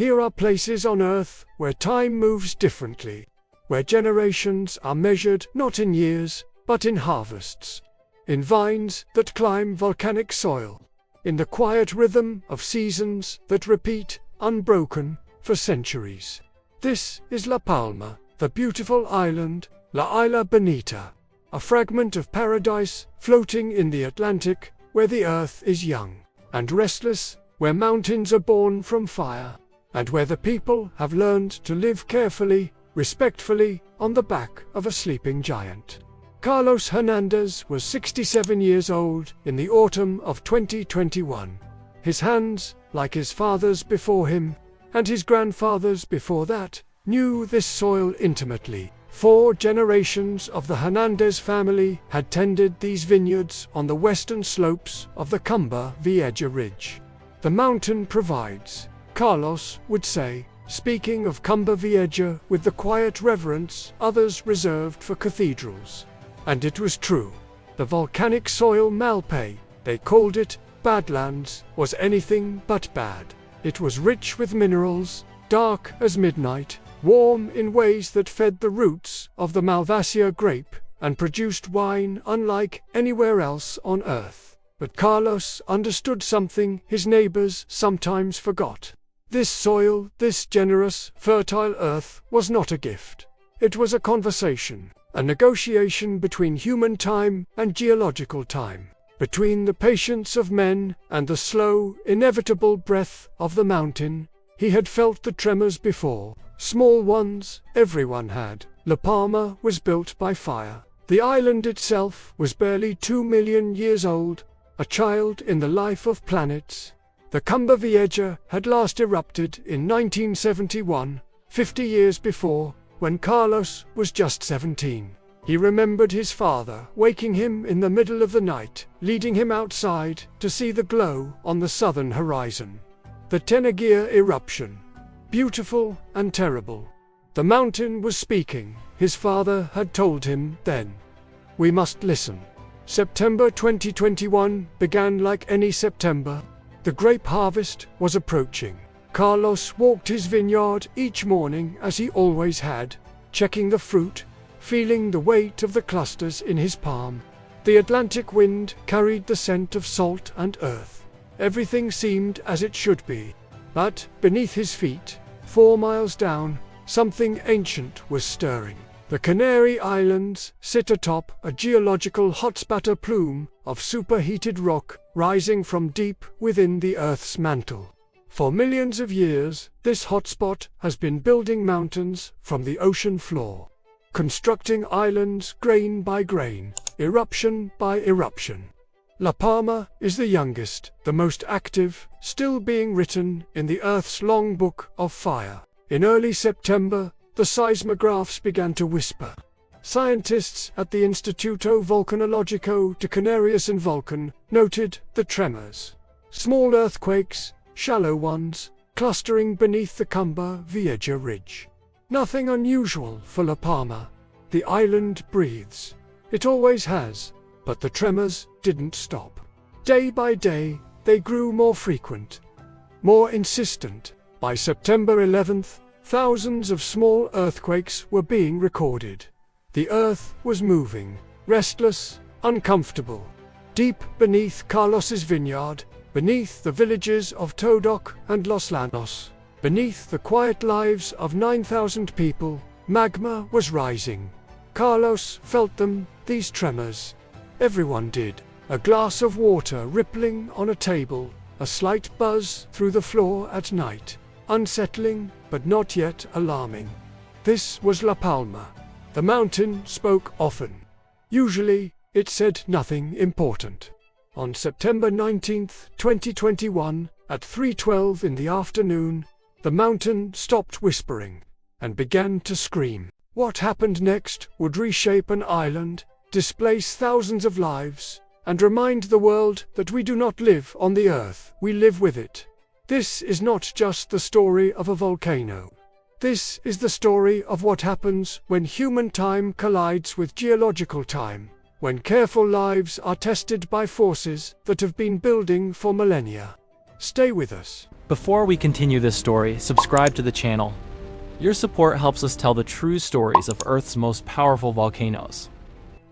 Here are places on Earth where time moves differently, where generations are measured not in years, but in harvests, in vines that climb volcanic soil, in the quiet rhythm of seasons that repeat, unbroken, for centuries. This is La Palma, the beautiful island, La Isla Bonita, a fragment of paradise floating in the Atlantic, where the earth is young and restless, where mountains are born from fire, and where the people have learned to live carefully, respectfully, on the back of a sleeping giant. Carlos Hernandez was 67 years old in the autumn of 2021. His hands, like his father's before him, and his grandfather's before that, knew this soil intimately. 4 generations of the Hernandez family had tended these vineyards on the western slopes of the Cumbre Vieja ridge. The mountain provides, Carlos would say, speaking of Cumbre Vieja with the quiet reverence others reserved for cathedrals. And it was true. The volcanic soil Malpais, they called it, Badlands, was anything but bad. It was rich with minerals, dark as midnight, warm in ways that fed the roots of the Malvasia grape, and produced wine unlike anywhere else on Earth. But Carlos understood something his neighbors sometimes forgot. This soil, this generous, fertile earth, was not a gift. It was a conversation, a negotiation between human time and geological time, between the patience of men and the slow, inevitable breath of the mountain. He had felt the tremors before, small ones, everyone had. La Palma was built by fire. The island itself was barely 2 million years old, a child in the life of planets. The Cumbre Vieja had last erupted in 1971, 50 years before, when Carlos was just 17. He remembered his father waking him in the middle of the night, leading him outside to see the glow on the southern horizon. The Tenaguia eruption. Beautiful and terrible. The mountain was speaking, his father had told him then. We must listen. September 2021 began like any September. The grape harvest was approaching. Carlos walked his vineyard each morning as he always had, checking the fruit, feeling the weight of the clusters in his palm. The Atlantic wind carried the scent of salt and earth. Everything seemed as it should be. But beneath his feet, 4 miles down, something ancient was stirring. The Canary Islands sit atop a geological hotspot, a plume of superheated rock rising from deep within the Earth's mantle. For millions of years, this hotspot has been building mountains from the ocean floor, constructing islands grain by grain, eruption by eruption. La Palma is the youngest, the most active, still being written in the Earth's long book of fire. In early September, the seismographs began to whisper. Scientists at the Instituto Volcanologico de Canarias and Vulcan noted the tremors. Small earthquakes, shallow ones, clustering beneath the Cumbre Vieja ridge. Nothing unusual for La Palma. The island breathes. It always has, but the tremors didn't stop. Day by day, they grew more frequent, more insistent. By September 11th, thousands of small earthquakes were being recorded. The earth was moving, restless, uncomfortable. Deep beneath Carlos's vineyard, beneath the villages of Todoc and Los Llanos, beneath the quiet lives of 9,000 people, magma was rising. Carlos felt them, these tremors. Everyone did. A glass of water rippling on a table, a slight buzz through the floor at night. Unsettling, but not yet alarming. This was La Palma. The mountain spoke often. Usually, it said nothing important. On September 19, 2021, at 3:12 in the afternoon, the mountain stopped whispering and began to scream. What happened next would reshape an island, displace thousands of lives, and remind the world that we do not live on the earth, we live with it. This is not just the story of a volcano. This is the story of what happens when human time collides with geological time, when careful lives are tested by forces that have been building for millennia. Stay with us. Before we continue this story, subscribe to the channel. Your support helps us tell the true stories of Earth's most powerful volcanoes.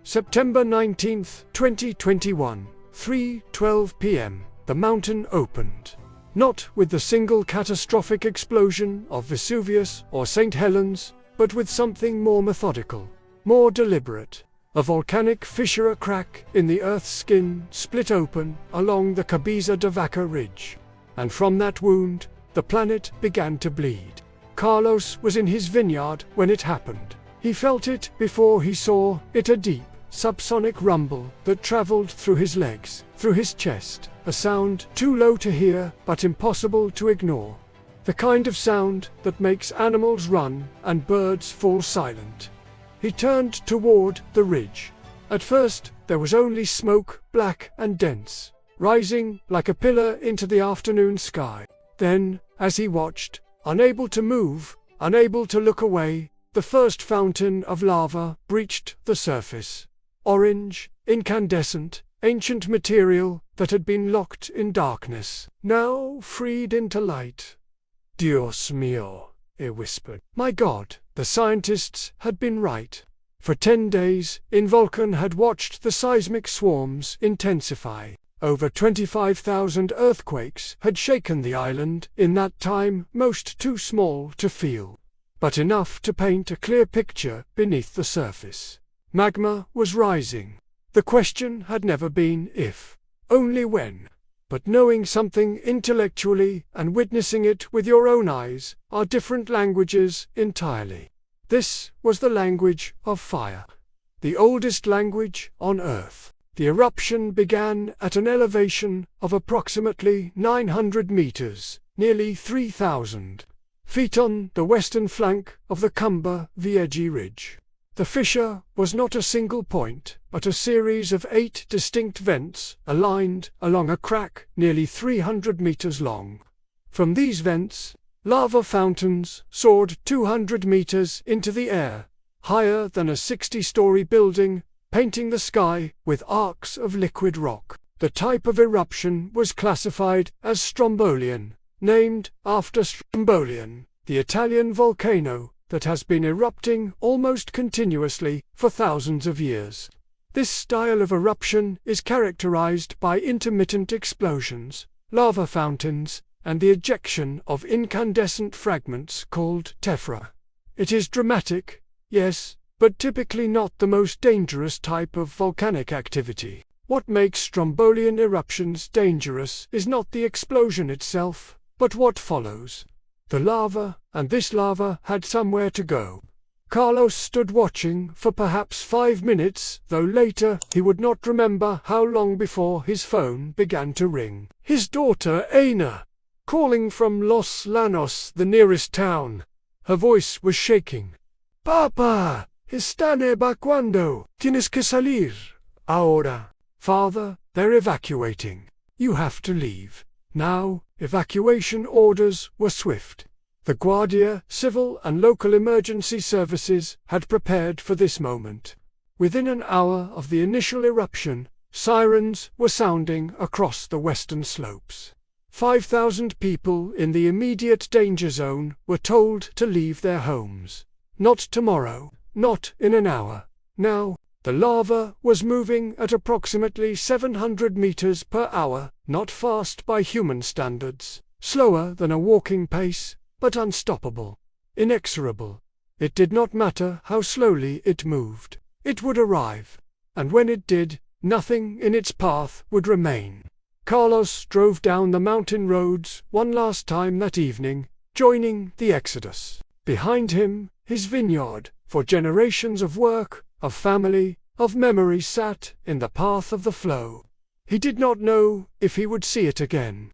September 19th, 2021, 3:12 p.m. The mountain opened. Not with the single catastrophic explosion of Vesuvius or St. Helens, but with something more methodical, more deliberate. A volcanic fissure crack in the Earth's skin split open along the Cabeza de Vaca ridge. And from that wound, the planet began to bleed. Carlos was in his vineyard when it happened. He felt it before he saw it, a deep, subsonic rumble that traveled through his legs, through his chest, a sound too low to hear but impossible to ignore. The kind of sound that makes animals run and birds fall silent. He turned toward the ridge. At first, there was only smoke, black and dense, rising like a pillar into the afternoon sky. Then, as he watched, unable to move, unable to look away, the first fountain of lava breached the surface. Orange, incandescent, ancient material that had been locked in darkness, now freed into light. Dios mío, it whispered. My God, the scientists had been right. For 10 days, Involcan had watched the seismic swarms intensify. Over 25,000 earthquakes had shaken the island in that time, most too small to feel, but enough to paint a clear picture beneath the surface. Magma was rising. The question had never been if, only when. But knowing something intellectually and witnessing it with your own eyes are different languages entirely. This was the language of fire, the oldest language on Earth. The eruption began at an elevation of approximately 900 meters, nearly 3,000 feet on the western flank of the Cumbre Vieja ridge. The fissure was not a single point, but a series of 8 distinct vents aligned along a crack nearly 300 meters long. From these vents, lava fountains soared 200 meters into the air, higher than a 60-story building, painting the sky with arcs of liquid rock. The type of eruption was classified as strombolian, named after Strombolian, the Italian volcano that has been erupting almost continuously for thousands of years. This style of eruption is characterized by intermittent explosions, lava fountains, and the ejection of incandescent fragments called tephra. It is dramatic, yes, but typically not the most dangerous type of volcanic activity. What makes strombolian eruptions dangerous is not the explosion itself, but what follows. The lava, and this lava had somewhere to go. Carlos stood watching for perhaps 5 minutes, though later he would not remember how long before his phone began to ring. His daughter Ana, calling from Los Llanos, the nearest town. Her voice was shaking. Papa, están evacuando. Tienes que salir. Ahora. Father, they're evacuating. You have to leave. Now. Evacuation orders were swift. The Guardia Civil and local emergency services had prepared for this moment. Within an hour of the initial eruption, sirens were sounding across the western slopes. 5,000 people in the immediate danger zone were told to leave their homes. Not tomorrow, not in an hour. Now, the lava was moving at approximately 700 meters per hour, not fast by human standards, slower than a walking pace, but unstoppable, inexorable. It did not matter how slowly it moved. It would arrive, and when it did, nothing in its path would remain. Carlos drove down the mountain roads one last time that evening, joining the exodus. Behind him, his vineyard, for generations of work, of family, of memory sat in the path of the flow. He did not know if he would see it again.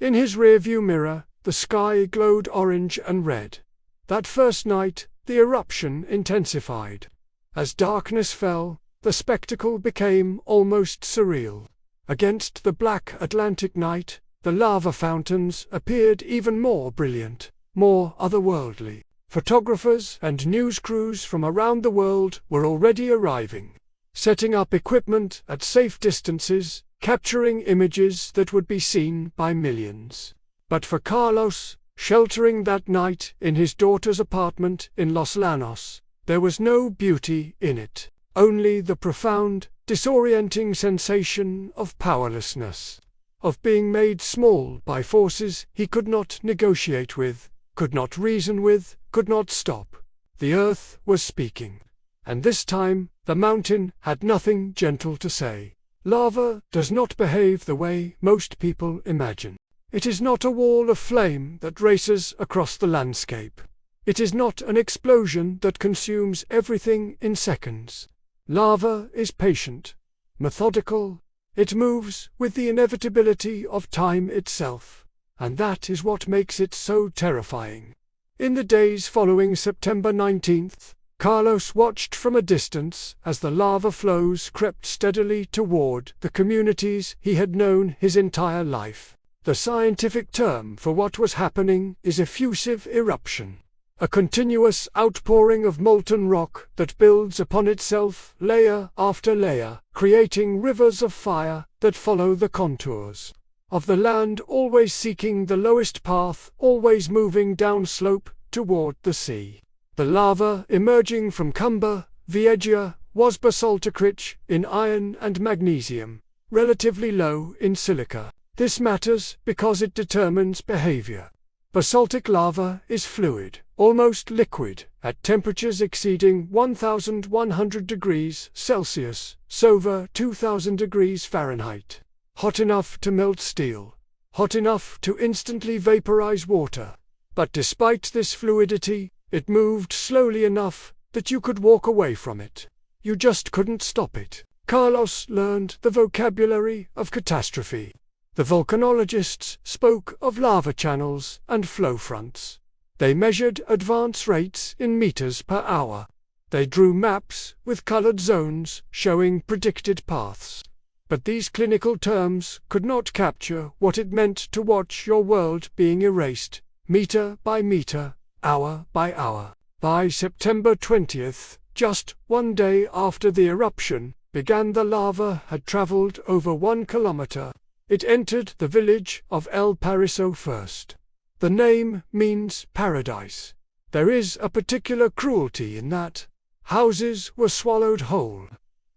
In his rearview mirror, the sky glowed orange and red. That first night, the eruption intensified. As darkness fell, the spectacle became almost surreal. Against the black Atlantic night, the lava fountains appeared even more brilliant, more otherworldly. Photographers and news crews from around the world were already arriving, setting up equipment at safe distances, capturing images that would be seen by millions. But for Carlos, sheltering that night in his daughter's apartment in Los Llanos, there was no beauty in it, only the profound, disorienting sensation of powerlessness, of being made small by forces he could not negotiate with, could not reason with, could not stop. The earth was speaking. And this time, the mountain had nothing gentle to say. Lava does not behave the way most people imagine. It is not a wall of flame that races across the landscape. It is not an explosion that consumes everything in seconds. Lava is patient, methodical. It moves with the inevitability of time itself, and that is what makes it so terrifying. In the days following September 19th, Carlos watched from a distance as the lava flows crept steadily toward the communities he had known his entire life. The scientific term for what was happening is effusive eruption, a continuous outpouring of molten rock that builds upon itself layer after layer, creating rivers of fire that follow the contours of the land, always seeking the lowest path, always moving downslope toward the sea. The lava emerging from Cumbre Vieja was basaltic rich in iron and magnesium, relatively low in silica. This matters because it determines behavior. Basaltic lava is fluid, almost liquid, at temperatures exceeding 1,100 degrees Celsius, over 2,000 degrees Fahrenheit. Hot enough to melt steel, hot enough to instantly vaporize water. But despite this fluidity, it moved slowly enough that you could walk away from it. You just couldn't stop it. Carlos learned the vocabulary of catastrophe. The volcanologists spoke of lava channels and flow fronts. They measured advance rates in meters per hour. They drew maps with colored zones showing predicted paths. But these clinical terms could not capture what it meant to watch your world being erased, meter by meter, hour by hour. By September 20th, just one day after the eruption began, the lava had traveled over 1 kilometer. It entered the village of El Pariso first. The name means paradise. There is a particular cruelty in that. Houses were swallowed whole.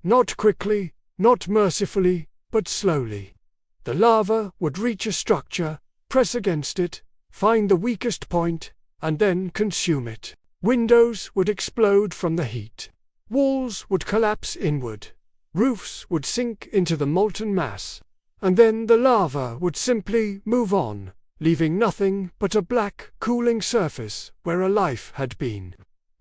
Not quickly, not mercifully, but slowly. The lava would reach a structure, press against it, find the weakest point, and then consume it. Windows would explode from the heat. Walls would collapse inward. Roofs would sink into the molten mass. And then the lava would simply move on, leaving nothing but a black, cooling surface where a life had been.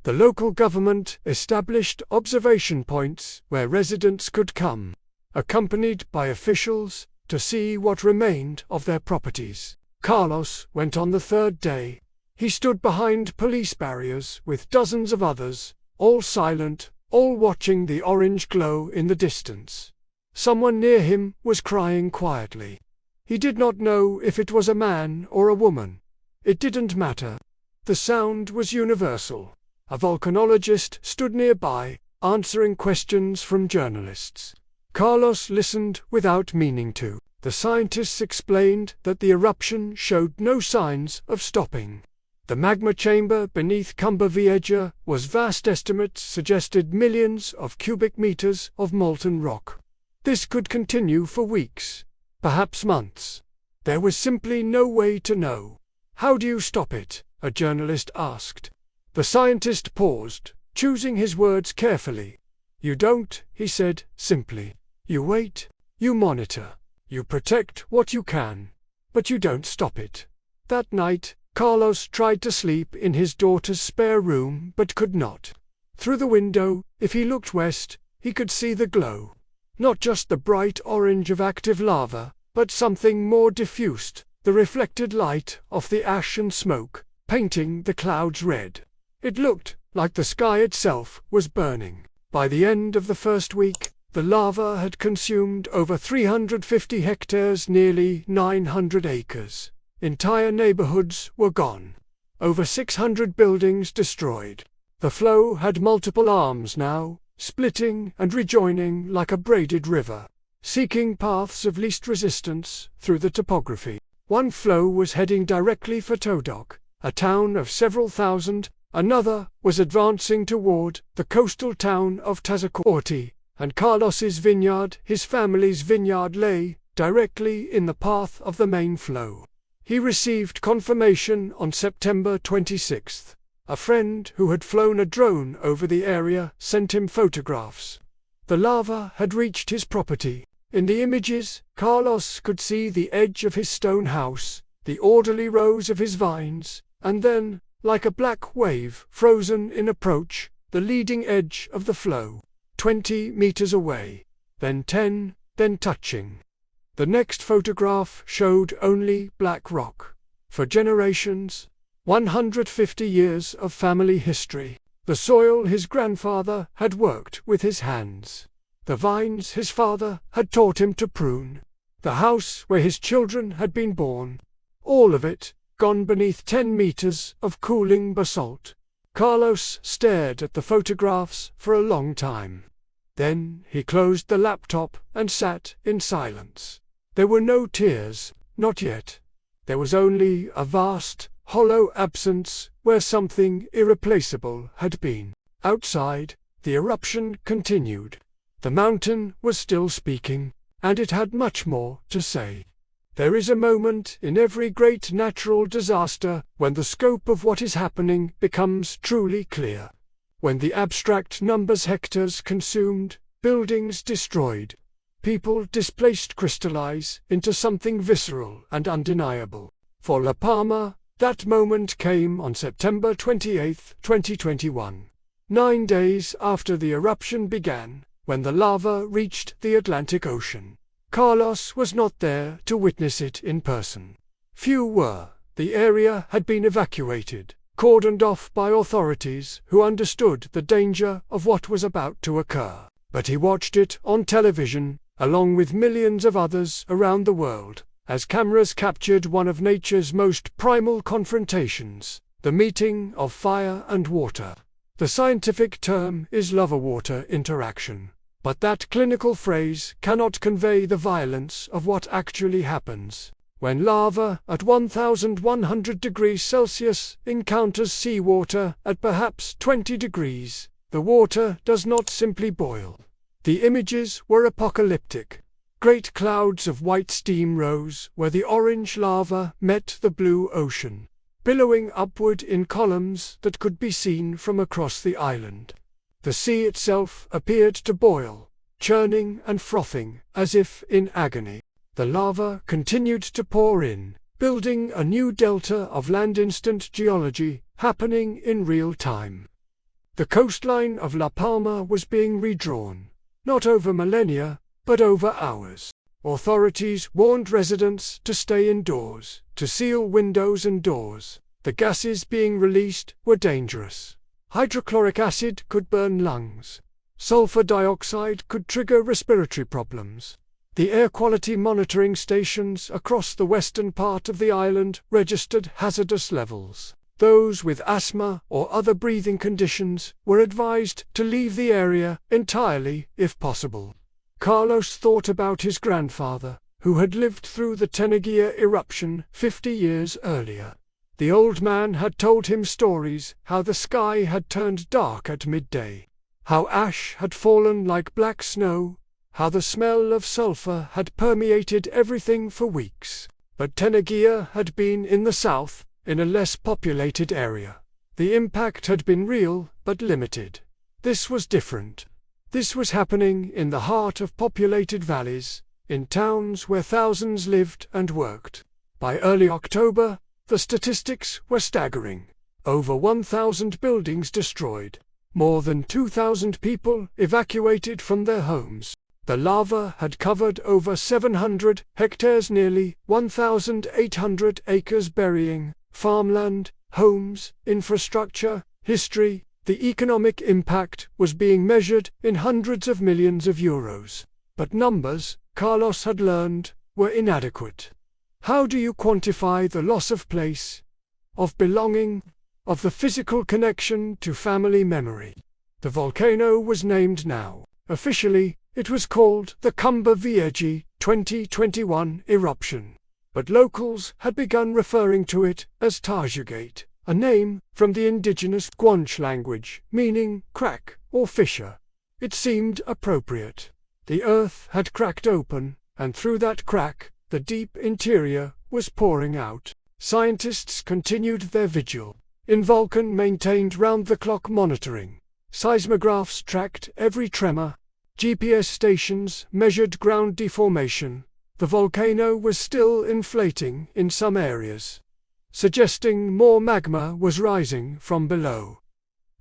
The local government established observation points where residents could come, accompanied by officials, to see what remained of their properties. Carlos went on the third day. He stood behind police barriers with dozens of others, all silent, all watching the orange glow in the distance. Someone near him was crying quietly. He did not know if it was a man or a woman. It didn't matter. The sound was universal. A volcanologist stood nearby, answering questions from journalists. Carlos listened without meaning to. The scientists explained that the eruption showed no signs of stopping. The magma chamber beneath Cumbre Vieja was vast. Estimates suggested millions of cubic meters of molten rock. This could continue for weeks, perhaps months. There was simply no way to know. How do you stop it? A journalist asked. The scientist paused, choosing his words carefully. You don't, he said, simply. You wait, you monitor, you protect what you can, but you don't stop it. That night, Carlos tried to sleep in his daughter's spare room but could not. Through the window, if he looked west, he could see the glow. Not just the bright orange of active lava, but something more diffused, the reflected light of the ash and smoke, painting the clouds red. It looked like the sky itself was burning. By the end of the first week, the lava had consumed over 350 hectares, nearly 900 acres. Entire neighborhoods were gone. Over 600 buildings destroyed. The flow had multiple arms now, splitting and rejoining like a braided river. seeking paths of least resistance through the topography. One flow was heading directly for Todok, a town of several thousand, another was advancing toward the coastal town of Tazacorte, and Carlos's vineyard, his family's vineyard, lay directly in the path of the main flow. He received confirmation on September 26th. A friend who had flown a drone over the area sent him photographs. The lava had reached his property. In the images, Carlos could see the edge of his stone house, the orderly rows of his vines, and then, like a black wave frozen in approach, the leading edge of the flow, 20 meters away, then 10, then touching. The next photograph showed only black rock. For generations, 150 years of family history, the soil his grandfather had worked with his hands, the vines his father had taught him to prune, the house where his children had been born, all of it gone beneath 10 meters of cooling basalt. Carlos stared at the photographs for a long time. Then he closed the laptop and sat in silence. There were no tears, not yet. There was only a vast, hollow absence where something irreplaceable had been. Outside, the eruption continued. The mountain was still speaking, and it had much more to say. There is a moment in every great natural disaster when the scope of what is happening becomes truly clear. When the abstract numbers, hectares consumed, buildings destroyed, people displaced, crystallize into something visceral and undeniable. For La Palma, that moment came on September 28, 2021, 9 days after the eruption began, when the lava reached the Atlantic Ocean. Carlos was not there to witness it in person. Few were. The area had been evacuated, cordoned off by authorities who understood the danger of what was about to occur. But he watched it on television, along with millions of others around the world, as cameras captured one of nature's most primal confrontations, the meeting of fire and water. The scientific term is lava-water interaction, but that clinical phrase cannot convey the violence of what actually happens. When lava at 1,100 degrees Celsius encounters seawater at perhaps 20 degrees, the water does not simply boil. The images were apocalyptic. Great clouds of white steam rose where the orange lava met the blue ocean, billowing upward in columns that could be seen from across the island. The sea itself appeared to boil, churning and frothing, as if in agony. The lava continued to pour in, building a new delta of land, instant geology, happening in real time. The coastline of La Palma was being redrawn, not over millennia, but over hours. Authorities warned residents to stay indoors, to seal windows and doors. The gases being released were dangerous. Hydrochloric acid could burn lungs. Sulfur dioxide could trigger respiratory problems. The air quality monitoring stations across the western part of the island registered hazardous levels. Those with asthma or other breathing conditions were advised to leave the area entirely if possible. Carlos thought about his grandfather, who had lived through the Tenagua eruption 50 years earlier. The old man had told him stories how the sky had turned dark at midday, how ash had fallen like black snow, how the smell of sulfur had permeated everything for weeks. But Tenagua had been in the south, in a less populated area. The impact had been real, but limited. This was different. This was happening in the heart of populated valleys, in towns where thousands lived and worked. By early October, the statistics were staggering. Over 1,000 buildings destroyed. More than 2,000 people evacuated from their homes. The lava had covered over 700 hectares, nearly 1,800 acres, burying farmland, homes, infrastructure, history. The economic impact was being measured in hundreds of millions of euros. But numbers, Carlos had learned, were inadequate. How do you quantify the loss of place, of belonging, of the physical connection to family memory? The volcano was named now. Officially, It was called the Cumbre Vieja 2021 eruption, but locals had begun referring to it as Tarjugate, a name from the indigenous Guanche language meaning crack or fissure. It seemed appropriate. The earth had cracked open, and through that crack, the deep interior was pouring out. Scientists continued their vigil. In Vulcan maintained round-the-clock monitoring. Seismographs tracked every tremor. GPS stations measured ground deformation. The volcano was still inflating in some areas, suggesting more magma was rising from below.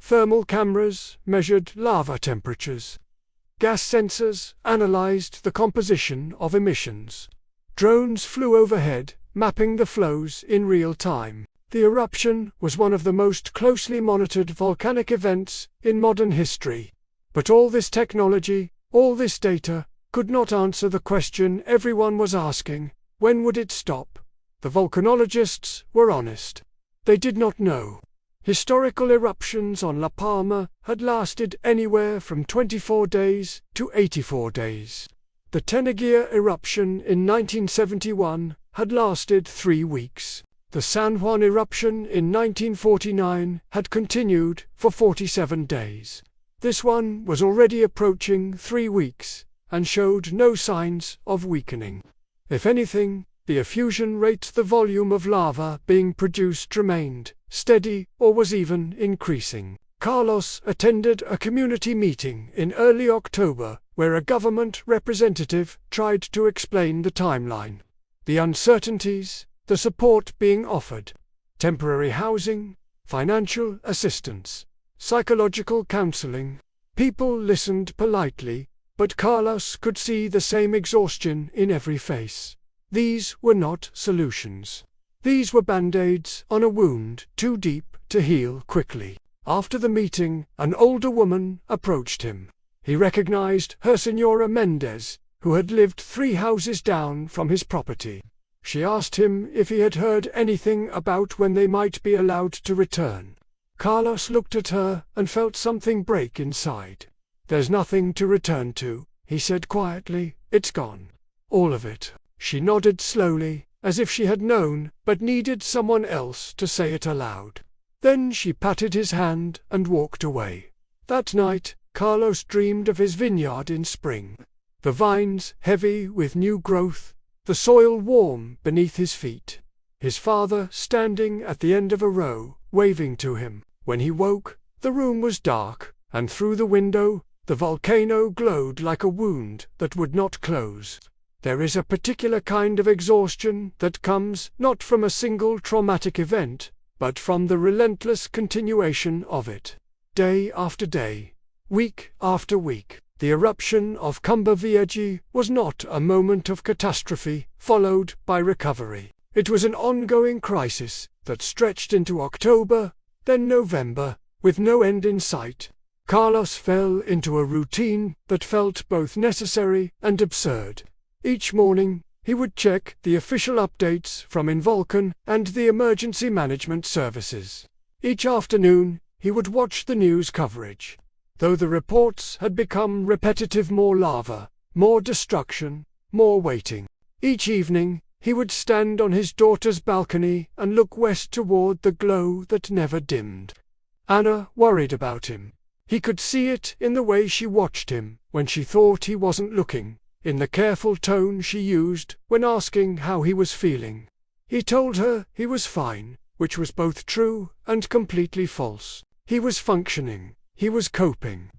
Thermal cameras measured lava temperatures. Gas sensors analyzed the composition of emissions. Drones flew overhead, mapping the flows in real time. The eruption was one of the most closely monitored volcanic events in modern history. But all this technology, all this data, could not answer the question everyone was asking: when would it stop? The volcanologists were honest. They did not know. Historical eruptions on La Palma had lasted anywhere from 24 days to 84 days. The Tenagia eruption in 1971 had lasted 3 weeks. The San Juan eruption in 1949 had continued for 47 days. This one was already approaching 3 weeks, and showed no signs of weakening. If anything, the effusion rate, the volume of lava being produced, remained steady or was even increasing. Carlos attended a community meeting in early October where a government representative tried to explain the timeline, the uncertainties, the support being offered: temporary housing, financial assistance, psychological counseling. People listened politely, but Carlos could see the same exhaustion in every face. These were not solutions. These were band-aids on a wound too deep to heal quickly. After the meeting, an older woman approached him. He recognized her, Senora Mendez, who had lived 3 houses down from his property. She asked him if he had heard anything about when they might be allowed to return. Carlos looked at her and felt something break inside. "There's nothing to return to," he said quietly. "It's gone. All of it." She nodded slowly, as if she had known, but needed someone else to say it aloud. Then she patted his hand and walked away. That night, Carlos dreamed of his vineyard in spring. The vines heavy with new growth, the soil warm beneath his feet. His father standing at the end of a row, waving to him. When he woke, the room was dark, and through the window, the volcano glowed like a wound that would not close. There is a particular kind of exhaustion that comes not from a single traumatic event, but from the relentless continuation of it. Day after day, week after week. The eruption of Cumbre Vieja was not a moment of catastrophe followed by recovery. It was an ongoing crisis that stretched into October, then November, with no end in sight. Carlos fell into a routine that felt both necessary and absurd. Each morning, he would check the official updates from Invulcan and the emergency management services. Each afternoon, he would watch the news coverage. Though the reports had become repetitive: more lava, more destruction, more waiting. Each evening, he would stand on his daughter's balcony and look west toward the glow that never dimmed. Anna worried about him. He could see it in the way she watched him when she thought he wasn't looking, in the careful tone she used when asking how he was feeling. He told her he was fine, which was both true and completely false. He was functioning. He was coping.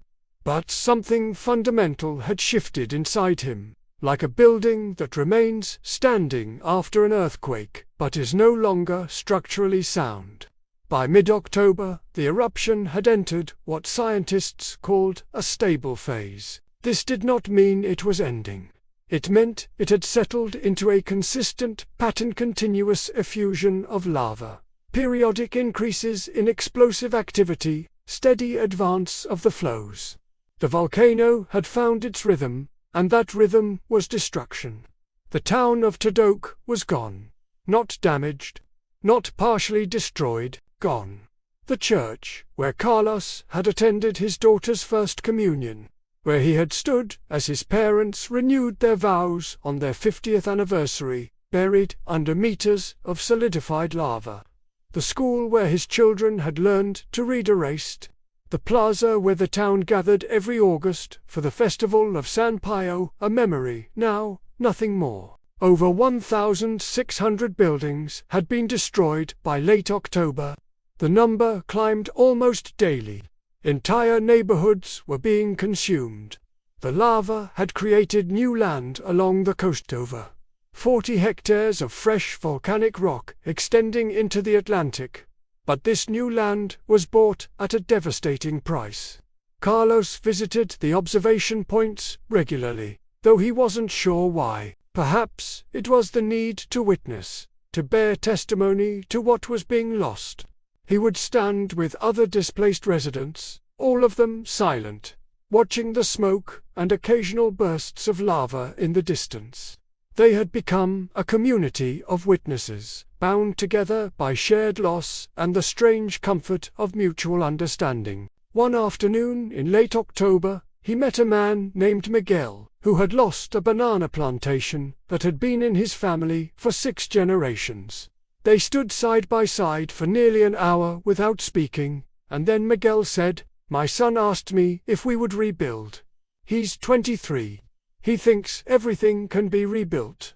But something fundamental had shifted inside him, like a building that remains standing after an earthquake, but is no longer structurally sound. By mid-October, the eruption had entered what scientists called a stable phase. This did not mean it was ending. It meant it had settled into a consistent, pattern-continuous effusion of lava. Periodic increases in explosive activity, steady advance of the flows. The volcano had found its rhythm, and that rhythm was destruction. The town of Tadok was gone. Not damaged, not partially destroyed, gone. The church, where Carlos had attended his daughter's first communion, where he had stood as his parents renewed their vows on their 50th anniversary, buried under meters of solidified lava. The school where his children had learned to read erased. The plaza where the town gathered every August for the festival of San Pio, a memory, now nothing more. Over 1,600 buildings had been destroyed by late October. The number climbed almost daily. Entire neighborhoods were being consumed. The lava had created new land along the coast, over 40 hectares of fresh volcanic rock extending into the Atlantic. But this new land was bought at a devastating price. Carlos visited the observation points regularly, though he wasn't sure why. Perhaps it was the need to witness, to bear testimony to what was being lost. He would stand with other displaced residents, all of them silent, watching the smoke and occasional bursts of lava in the distance. They had become a community of witnesses, bound together by shared loss and the strange comfort of mutual understanding. One afternoon in late October, he met a man named Miguel, who had lost a banana plantation that had been in his family for 6 generations. They stood side by side for nearly an hour without speaking, and then Miguel said, "My son asked me if we would rebuild. He's 23. He thinks everything can be rebuilt."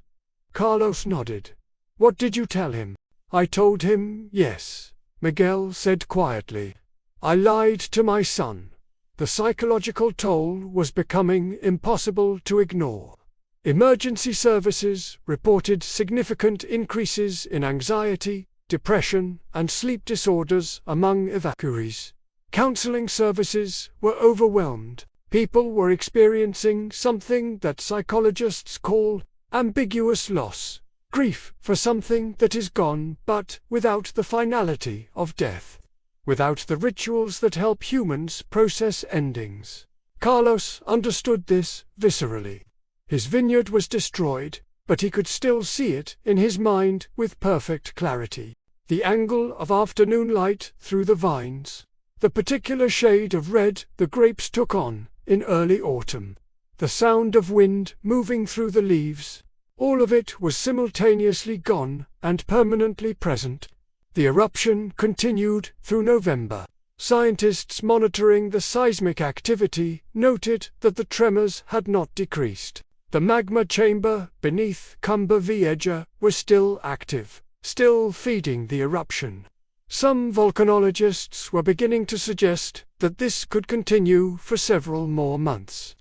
Carlos nodded. "What did you tell him?" "I told him yes," Miguel said quietly. "I lied to my son." The psychological toll was becoming impossible to ignore. Emergency services reported significant increases in anxiety, depression, and sleep disorders among evacuees. Counseling services were overwhelmed. People were experiencing something that psychologists call ambiguous loss, grief for something that is gone but without the finality of death, without the rituals that help humans process endings. Carlos understood this viscerally. His vineyard was destroyed, but he could still see it in his mind with perfect clarity. The angle of afternoon light through the vines, the particular shade of red the grapes took on in early autumn, the sound of wind moving through the leaves, all of it was simultaneously gone and permanently present. The eruption continued through November. Scientists monitoring the seismic activity noted that the tremors had not decreased. The magma chamber beneath Cumbre Vieja was still active, still feeding the eruption. Some volcanologists were beginning to suggest that this could continue for several more months.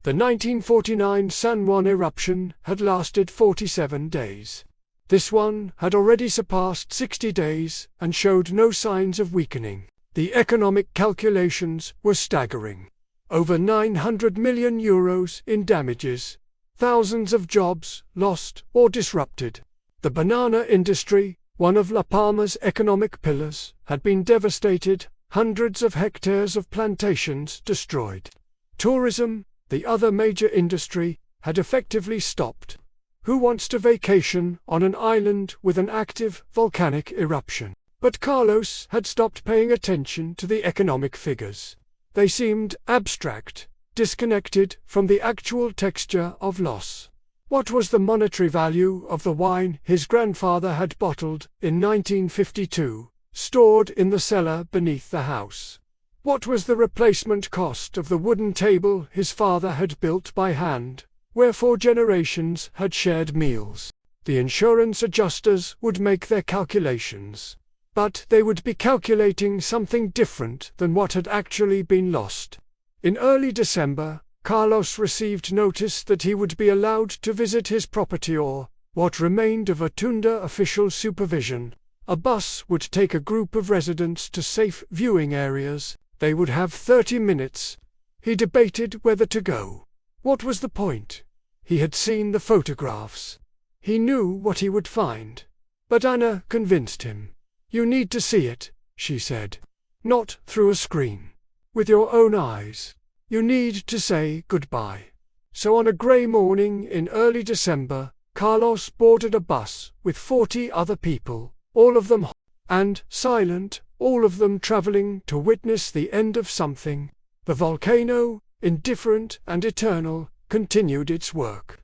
The 1949 San Juan eruption had lasted 47 days. This one had already surpassed 60 days and showed no signs of weakening. The economic calculations were staggering. Over 900 million euros in damages, thousands of jobs lost or disrupted. The banana industry, one of La Palma's economic pillars, had been devastated, hundreds of hectares of plantations destroyed. Tourism, the other major industry, had effectively stopped. Who wants to vacation on an island with an active volcanic eruption? But Carlos had stopped paying attention to the economic figures. They seemed abstract, disconnected from the actual texture of loss. What was the monetary value of the wine his grandfather had bottled in 1952, stored in the cellar beneath the house? What was the replacement cost of the wooden table his father had built by hand, where 4 generations had shared meals? The insurance adjusters would make their calculations, but they would be calculating something different than what had actually been lost. In early December, Carlos received notice that he would be allowed to visit his property, or what remained of a Tunda official supervision. A bus would take a group of residents to safe viewing areas. They would have 30 minutes. He debated whether to go. What was the point? He had seen the photographs. He knew what he would find. But Anna convinced him. "You need to see it," she said. "Not through a screen. With your own eyes. You need to say goodbye." So on a grey morning in early December, Carlos boarded a bus with 40 other people, all of them and silent, all of them traveling to witness the end of something. The volcano, indifferent and eternal, continued its work.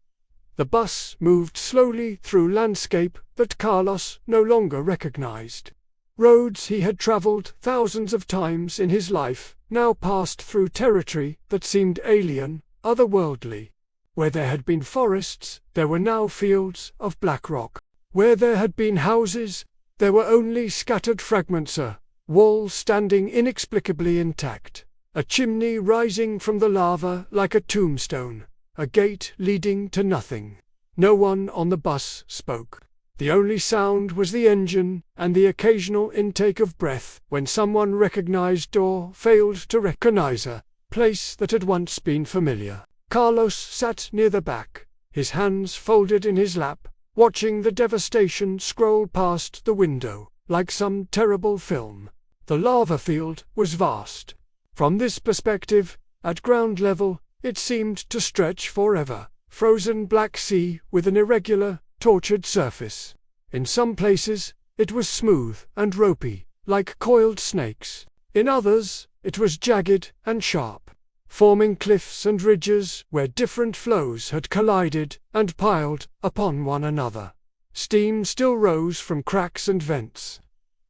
The bus moved slowly through landscape that Carlos no longer recognized. Roads he had traveled thousands of times in his life now passed through territory that seemed alien, otherworldly. Where there had been forests, there were now fields of black rock. Where there had been houses, there were only scattered fragments, a wall standing inexplicably intact, a chimney rising from the lava like a tombstone, a gate leading to nothing. No one on the bus spoke. The only sound was the engine and the occasional intake of breath when someone recognized or failed to recognize a place that had once been familiar. Carlos sat near the back, his hands folded in his lap, watching the devastation scroll past the window, like some terrible film. The lava field was vast. From this perspective, at ground level, it seemed to stretch forever, frozen black sea with an irregular, tortured surface. In some places, it was smooth and ropey, like coiled snakes. In others, it was jagged and sharp, forming cliffs and ridges where different flows had collided and piled upon one another. Steam still rose from cracks and vents.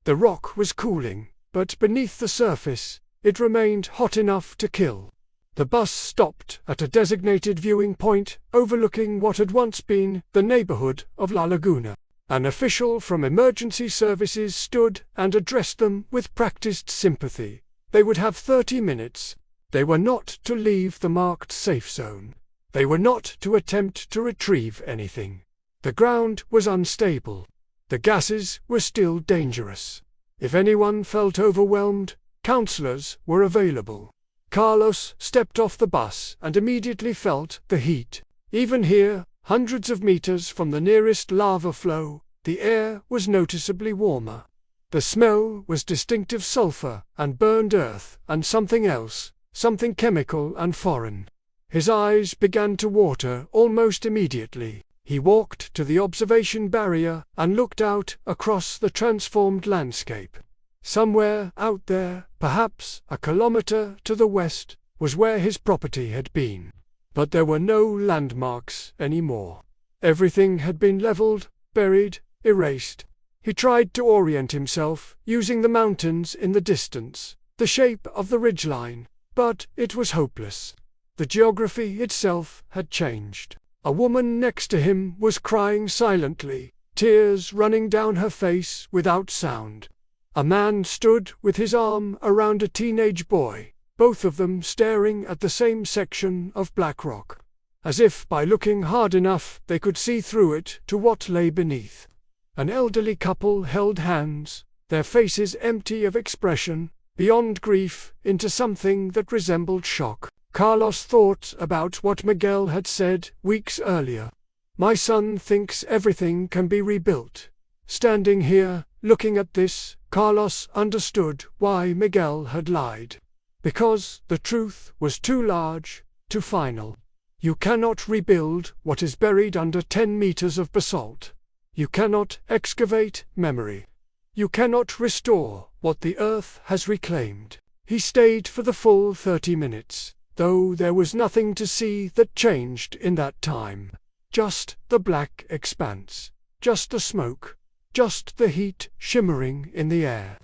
The rock was cooling, but beneath the surface, it remained hot enough to kill. The bus stopped at a designated viewing point overlooking what had once been the neighborhood of La Laguna. An official from emergency services stood and addressed them with practiced sympathy. They would have 30 minutes. They were not to leave the marked safe zone. They were not to attempt to retrieve anything. The ground was unstable. The gases were still dangerous. If anyone felt overwhelmed, counselors were available. Carlos stepped off the bus and immediately felt the heat. Even here, hundreds of meters from the nearest lava flow, the air was noticeably warmer. The smell was distinctive sulfur and burned earth and something else, something chemical and foreign. His eyes began to water almost immediately. He walked to the observation barrier and looked out across the transformed landscape. Somewhere out there, perhaps a kilometer to the west, was where his property had been. But there were no landmarks anymore. Everything had been leveled, buried, erased. He tried to orient himself, using the mountains in the distance, the shape of the ridgeline, but it was hopeless. The geography itself had changed. A woman next to him was crying silently, tears running down her face without sound. A man stood with his arm around a teenage boy, both of them staring at the same section of black rock, as if by looking hard enough they could see through it to what lay beneath. An elderly couple held hands, their faces empty of expression, beyond grief into something that resembled shock. Carlos thought about what Miguel had said weeks earlier. "My son thinks everything can be rebuilt." Standing here, looking at this, Carlos understood why Miguel had lied. Because the truth was too large, too final. You cannot rebuild what is buried under 10 meters of basalt. You cannot excavate memory. You cannot restore what the earth has reclaimed. He stayed for the full 30 minutes, though there was nothing to see that changed in that time. Just the black expanse, just the smoke, just the heat shimmering in the air.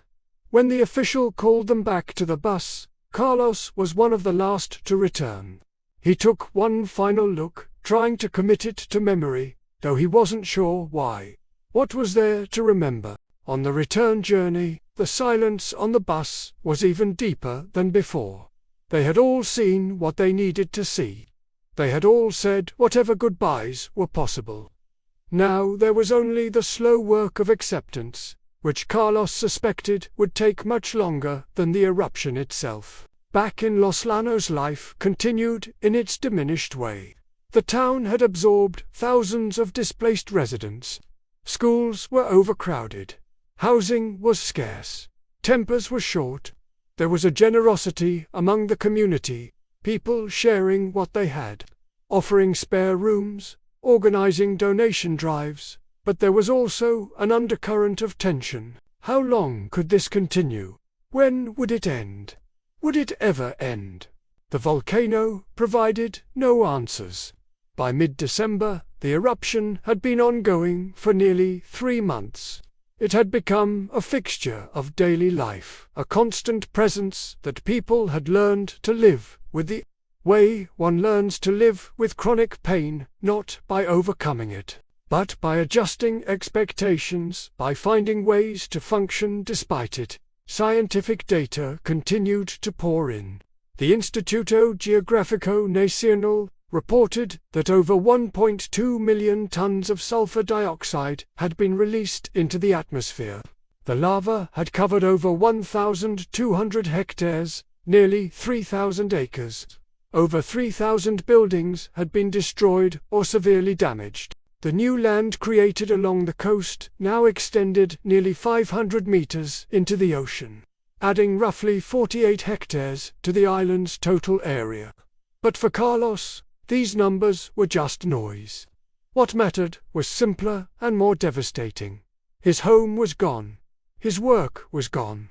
When the official called them back to the bus, Carlos was one of the last to return. He took one final look, trying to commit it to memory, though he wasn't sure why. What was there to remember? On the return journey, the silence on the bus was even deeper than before. They had all seen what they needed to see. They had all said whatever goodbyes were possible. Now there was only the slow work of acceptance, which Carlos suspected would take much longer than the eruption itself. Back in Los Llanos, life continued in its diminished way. The town had absorbed thousands of displaced residents. Schools were overcrowded. Housing was scarce. Tempers were short. There was a generosity among the community, people sharing what they had, offering spare rooms, organizing donation drives, but there was also an undercurrent of tension. How long could this continue? When would it end? Would it ever end? The volcano provided no answers. By mid-December, the eruption had been ongoing for nearly 3 months. It had become a fixture of daily life, a constant presence that people had learned to live with, the way one learns to live with chronic pain, not by overcoming it, but by adjusting expectations, by finding ways to function despite it. Scientific data continued to pour in. The Instituto Geográfico Nacional reported that over 1.2 million tons of sulfur dioxide had been released into the atmosphere. The lava had covered over 1,200 hectares, nearly 3,000 acres. Over 3,000 buildings had been destroyed or severely damaged. The new land created along the coast now extended nearly 500 meters into the ocean, adding roughly 48 hectares to the island's total area. But for Carlos, these numbers were just noise. What mattered was simpler and more devastating. His home was gone. His work was gone.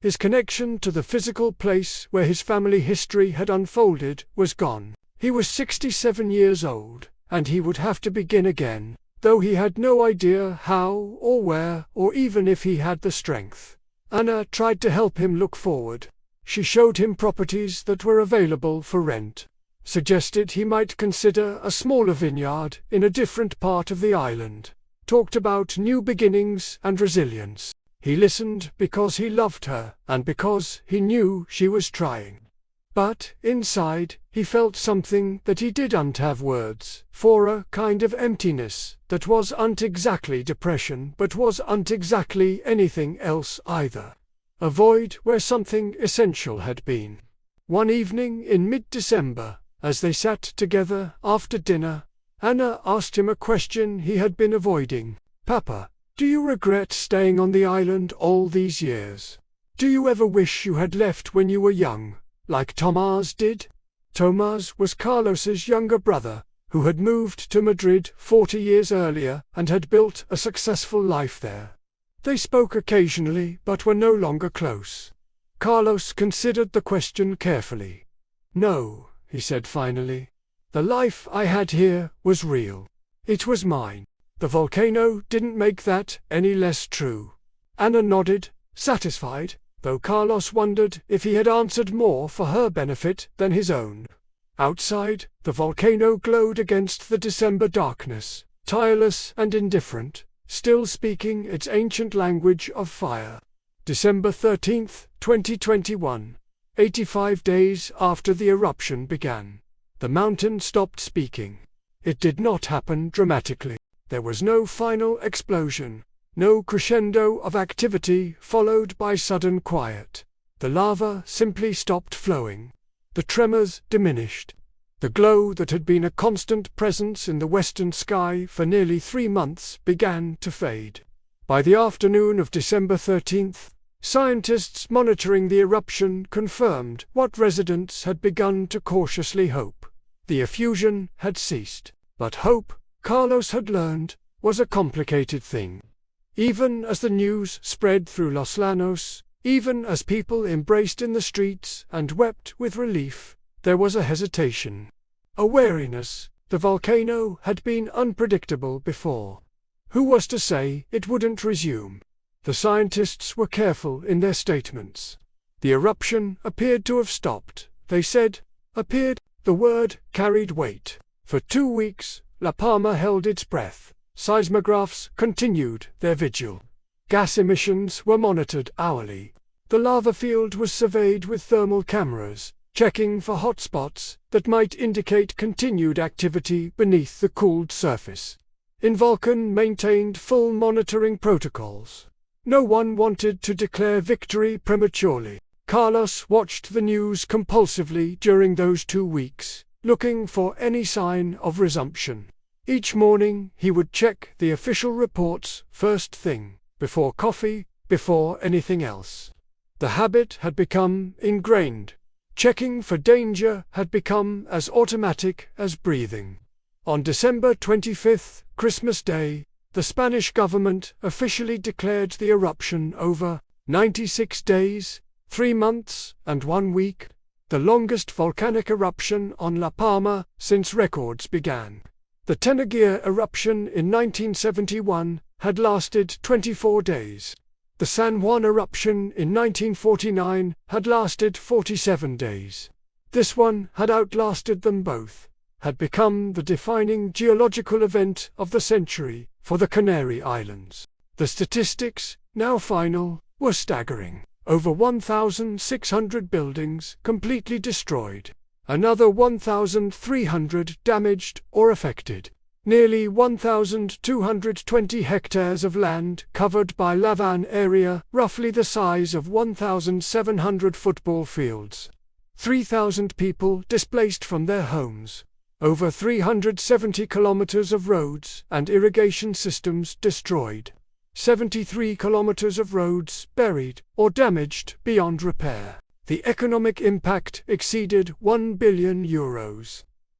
His connection to the physical place where his family history had unfolded was gone. He was 67 years old, and he would have to begin again, though he had no idea how or where or even if he had the strength. Anna tried to help him look forward. She showed him properties that were available for rent, suggested he might consider a smaller vineyard in a different part of the island, talked about new beginnings and resilience. He listened because he loved her and because he knew she was trying. But inside, he felt something that he didn't have words for, a kind of emptiness that wasn't exactly depression but wasn't exactly anything else either. A void where something essential had been. One evening in mid-December, as they sat together after dinner, Anna asked him a question he had been avoiding. "Papa, do you regret staying on the island all these years? Do you ever wish you had left when you were young, like Tomás did?" Tomás was Carlos's younger brother, who had moved to Madrid 40 years earlier and had built a successful life there. They spoke occasionally but were no longer close. Carlos considered the question carefully. "No," he said finally. "The life I had here was real. It was mine. The volcano didn't make that any less true." Anna nodded, satisfied, though Carlos wondered if he had answered more for her benefit than his own. Outside, the volcano glowed against the December darkness, tireless and indifferent, still speaking its ancient language of fire. December 13th, 2021. 85 days after the eruption began. The mountain stopped speaking. It did not happen dramatically. There was no final explosion, no crescendo of activity followed by sudden quiet. The lava simply stopped flowing. The tremors diminished. The glow that had been a constant presence in the western sky for nearly 3 months began to fade. By the afternoon of December 13th, scientists monitoring the eruption confirmed what residents had begun to cautiously hope. The effusion had ceased. But hope, Carlos had learned, was a complicated thing. Even as the news spread through Los Llanos, even as people embraced in the streets and wept with relief, there was a hesitation. A wariness. The volcano had been unpredictable before. Who was to say it wouldn't resume? The scientists were careful in their statements. The eruption appeared to have stopped, they said. Appeared. The word carried weight. For 2 weeks, La Palma held its breath. Seismographs continued their vigil. Gas emissions were monitored hourly. The lava field was surveyed with thermal cameras, checking for hotspots that might indicate continued activity beneath the cooled surface. Vulcan maintained full monitoring protocols. No one wanted to declare victory prematurely. Carlos watched the news compulsively during those 2 weeks, looking for any sign of resumption. Each morning he would check the official reports first thing, before coffee, before anything else. The habit had become ingrained. Checking for danger had become as automatic as breathing. On December 25th, Christmas Day, the Spanish government officially declared the eruption over. 96 days, 3 months, and 1 week. the longest volcanic eruption on La Palma since records began. The Tenagir eruption in 1971 had lasted 24 days. The San Juan eruption in 1949 had lasted 47 days. This one had outlasted them both, had become the defining geological event of the century for the Canary Islands. The statistics, now final, were staggering. Over 1,600 buildings completely destroyed. Another 1,300 damaged or affected. Nearly 1,220 hectares of land covered by lava, an area roughly the size of 1,700 football fields. 3,000 people displaced from their homes. Over 370 kilometers of roads and irrigation systems destroyed. 73 kilometers of roads buried or damaged beyond repair. The economic impact exceeded €1 billion.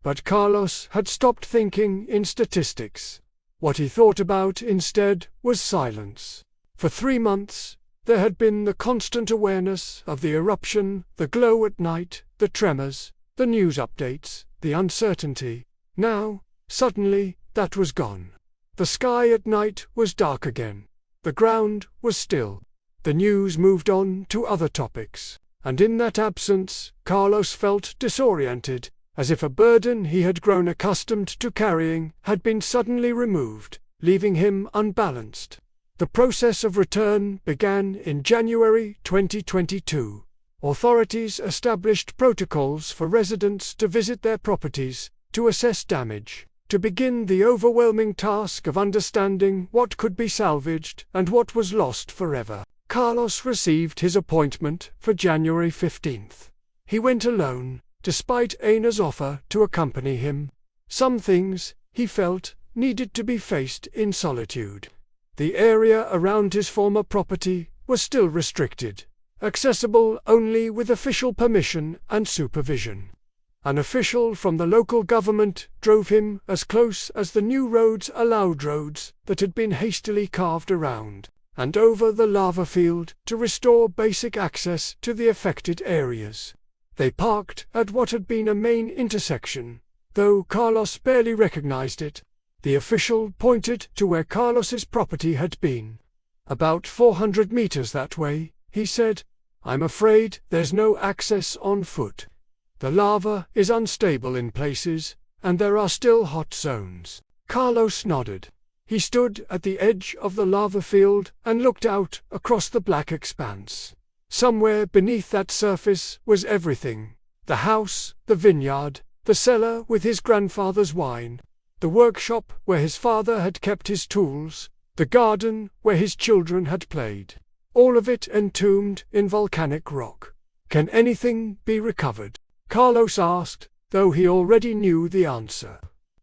But Carlos had stopped thinking in statistics. What he thought about instead was silence. For 3 months, there had been the constant awareness of the eruption, the glow at night, the tremors, the news updates, the uncertainty. Now, suddenly, that was gone. The sky at night was dark again. The ground was still. The news moved on to other topics. And in that absence, Carlos felt disoriented, as if a burden he had grown accustomed to carrying had been suddenly removed, leaving him unbalanced. The process of return began in January 2022. Authorities established protocols for residents to visit their properties, to assess damage, to begin the overwhelming task of understanding what could be salvaged and what was lost forever. Carlos received his appointment for January 15th. He went alone, despite Ana's offer to accompany him. Some things, he felt, needed to be faced in solitude. The area around his former property was still restricted, accessible only with official permission and supervision. An official from the local government drove him as close as the new roads allowed, roads that had been hastily carved around and over the lava field to restore basic access to the affected areas. They parked at what had been a main intersection, though Carlos barely recognized it. The official pointed to where Carlos's property had been. About 400 meters that way, he said. I'm afraid there's no access on foot. The lava is unstable in places, and there are still hot zones. Carlos nodded. He stood at the edge of the lava field and looked out across the black expanse. Somewhere beneath that surface was everything: the house, the vineyard, the cellar with his grandfather's wine, the workshop where his father had kept his tools, the garden where his children had played. All of it entombed in volcanic rock. Can anything be recovered? Carlos asked, though he already knew the answer.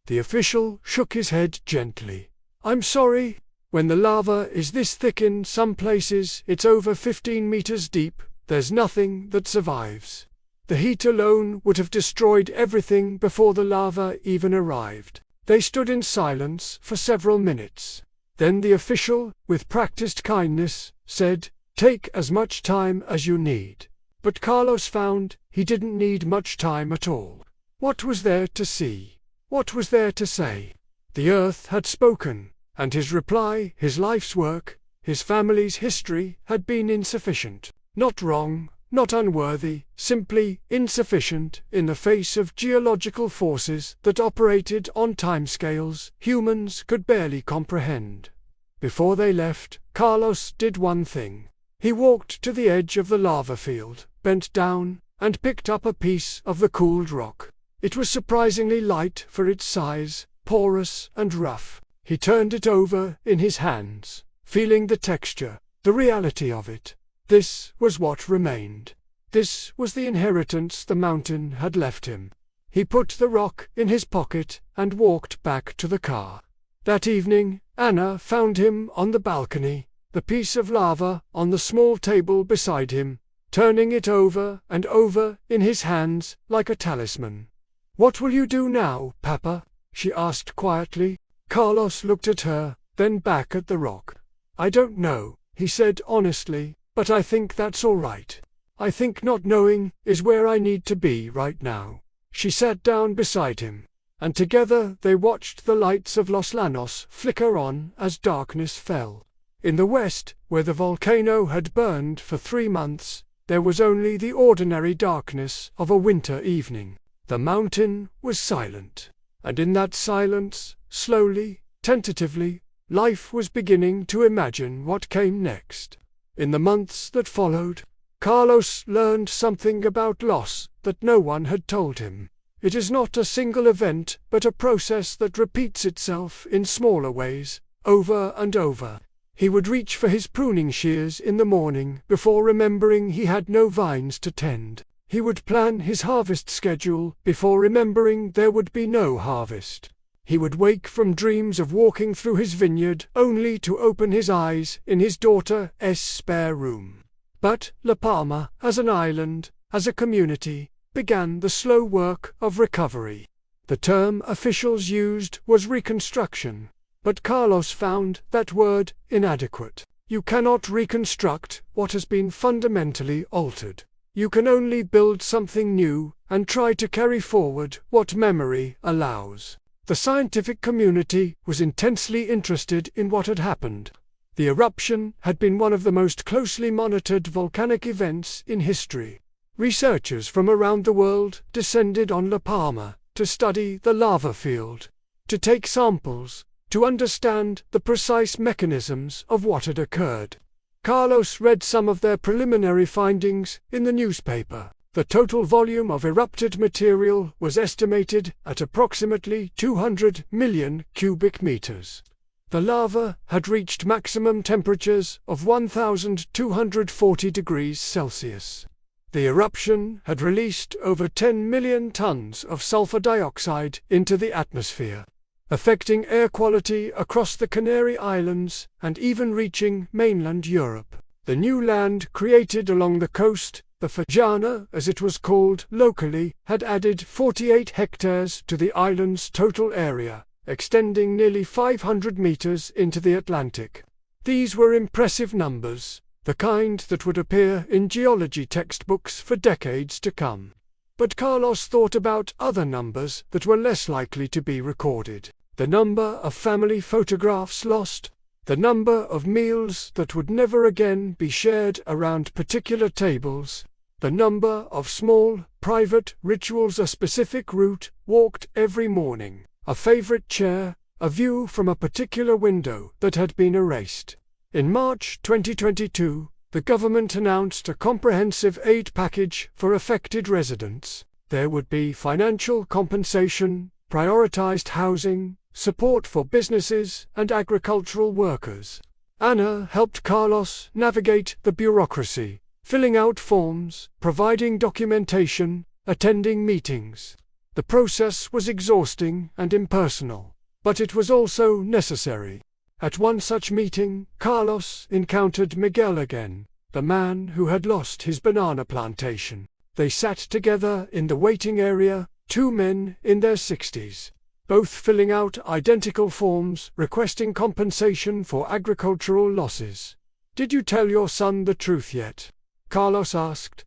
The official shook his head gently. I'm sorry. When the lava is this thick, in some places it's over 15 meters deep, there's nothing that survives. The heat alone would have destroyed everything before the lava even arrived. They stood in silence for several minutes. Then the official, with practiced kindness, said, "Take as much time as you need." But Carlos found he didn't need much time at all. What was there to see? What was there to say? The earth had spoken, and his reply, his life's work, his family's history, had been insufficient. Not wrong, not unworthy, simply insufficient in the face of geological forces that operated on timescales humans could barely comprehend. Before they left, Carlos did one thing. He walked to the edge of the lava field, bent down, and picked up a piece of the cooled rock. It was surprisingly light for its size, porous and rough. He turned it over in his hands, feeling the texture, the reality of it. This was what remained. This was the inheritance the mountain had left him. He put the rock in his pocket and walked back to the car. That evening, Anna found him on the balcony, the piece of lava on the small table beside him, turning it over and over in his hands like a talisman. "What will you do now, Papa?" she asked quietly. Carlos looked at her, then back at the rock. "I don't know," he said honestly, "but I think that's all right. I think not knowing is where I need to be right now." She sat down beside him, and together they watched the lights of Los Llanos flicker on as darkness fell. In the west, where the volcano had burned for 3 months, there was only the ordinary darkness of a winter evening. The mountain was silent, and in that silence, slowly, tentatively, life was beginning to imagine what came next. In the months that followed, Carlos learned something about loss that no one had told him. It is not a single event, but a process that repeats itself in smaller ways, over and over. He would reach for his pruning shears in the morning before remembering he had no vines to tend. He would plan his harvest schedule before remembering there would be no harvest. He would wake from dreams of walking through his vineyard only to open his eyes in his daughter's spare room. But La Palma, as an island, as a community, began the slow work of recovery. The term officials used was reconstruction, but Carlos found that word inadequate. You cannot reconstruct what has been fundamentally altered. You can only build something new and try to carry forward what memory allows. The scientific community was intensely interested in what had happened. The eruption had been one of the most closely monitored volcanic events in history. Researchers from around the world descended on La Palma to study the lava field, to take samples, to understand the precise mechanisms of what had occurred. Carlos read some of their preliminary findings in the newspaper. The total volume of erupted material was estimated at approximately 200 million cubic meters. The lava had reached maximum temperatures of 1,240 degrees Celsius. The eruption had released over 10 million tons of sulfur dioxide into the atmosphere, affecting air quality across the Canary Islands and even reaching mainland Europe. The new land created along the coast, the Fajana as it was called locally, had added 48 hectares to the island's total area, extending nearly 500 meters into the Atlantic. These were impressive numbers, the kind that would appear in geology textbooks for decades to come. But Carlos thought about other numbers that were less likely to be recorded. The number of family photographs lost, the number of meals that would never again be shared around particular tables, the number of small, private rituals, a specific route walked every morning, a favorite chair, a view from a particular window that had been erased. In March 2022, the government announced a comprehensive aid package for affected residents. There would be financial compensation, prioritized housing, support for businesses and agricultural workers. Anna helped Carlos navigate the bureaucracy, filling out forms, providing documentation, attending meetings. The process was exhausting and impersonal, but it was also necessary. At one such meeting, Carlos encountered Miguel again, the man who had lost his banana plantation. They sat together in the waiting area, 2 men in their 60s. Both filling out identical forms requesting compensation for agricultural losses. "Did you tell your son the truth yet?" Carlos asked.